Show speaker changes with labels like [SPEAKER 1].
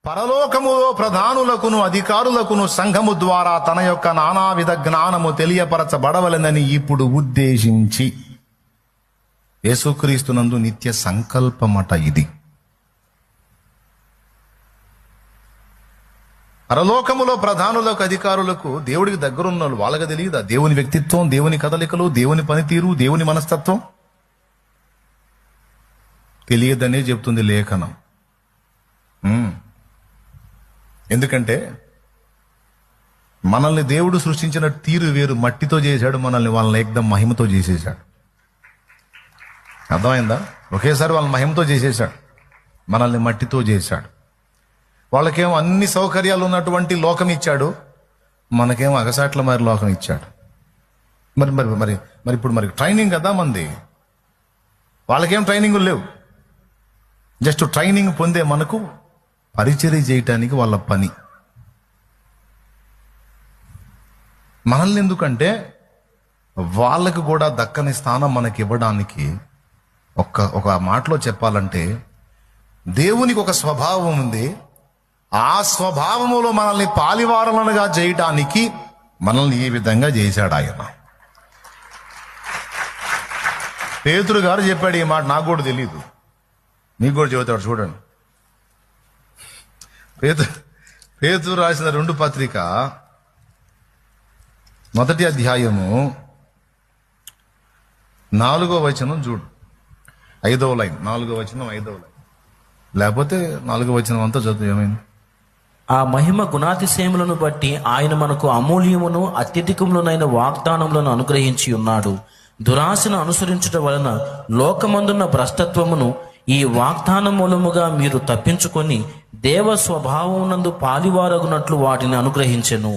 [SPEAKER 1] పరలోకములో ప్రధానులకును అధికారులకును సంఘము ద్వారా తన యొక్క నానావిధ జ్ఞానము తెలియపరచబడవలెనని ఇప్పుడు ఉద్దేశించి, యేసుక్రీస్తునందు నిత్య సంకల్పమట ఇది. పరలోకములో ప్రధానులకు అధికారులకు దేవుడికి దగ్గరున్న వాళ్ళు, వాళ్ళకి తెలియదా దేవుని వ్యక్తిత్వం, దేవుని కదలికలు, దేవుని పనితీరు, దేవుని మనస్తత్వం? తెలియదనే చెప్తుంది లేఖనం. ఎందుకంటే మనల్ని దేవుడు సృష్టించిన తీరు వేరు. మట్టితో చేశాడు మనల్ని, వాళ్ళని ఏకదం మహిమతో చేసేశాడు. అర్థమైందా? ఒకేసారి వాళ్ళని మహిమతో చేసేశాడు, మనల్ని మట్టితో చేశాడు. వాళ్ళకేమో అన్ని సౌకర్యాలు ఉన్నటువంటి లోకం ఇచ్చాడు, మనకేమో అగసాట్ల మరి లోకం ఇచ్చాడు. మరి మరి మరి మరి ఇప్పుడు మరి ట్రైనింగ్ కదా మంది, వాళ్ళకేం ట్రైనింగ్ లేవు. జస్ట్ ట్రైనింగ్ పొందే మనకు పరిచర్య చేయటానికి వాళ్ళ పని. మనల్ని ఎందుకంటే వాళ్ళకు కూడా దక్కని స్థానం మనకి ఇవ్వడానికి. ఒక మాటలో చెప్పాలంటే, దేవునికి ఒక స్వభావం ఉంది. ఆ స్వభావములో మనల్ని పాలివారలనుగా చేయటానికి మనల్ని ఈ విధంగా చేశాడు ఆయన. పేతురు గారు చెప్పాడు ఈ మాట, నాకు కూడా తెలియదు, మీకు కూడా చెబుతాడు. చూడండి, పేతురు రాసిన 2 పత్రిక 1వ అధ్యాయము 4వ వచనం చూడు. 5వ లైన్, 4వ వచనం 5వ లైన్, లేకపోతే 4వ వచనం అంతా చదువు. ఏమైంది?
[SPEAKER 2] ఆ మహిమ గుణాతిశయములను బట్టి ఆయన మనకు అమూల్యమును అత్యధికములనైన వాగ్దానములను అనుగ్రహించి ఉన్నాడు. దురాశను అనుసరించుట వలన లోకమందున్న భ్రష్టత్వమును ఈ వాగ్దానం మూలముగా మీరు తప్పించుకొని దేవ స్వభావమునందు పాలివారగునట్లు వాటిని అనుగ్రహించెను.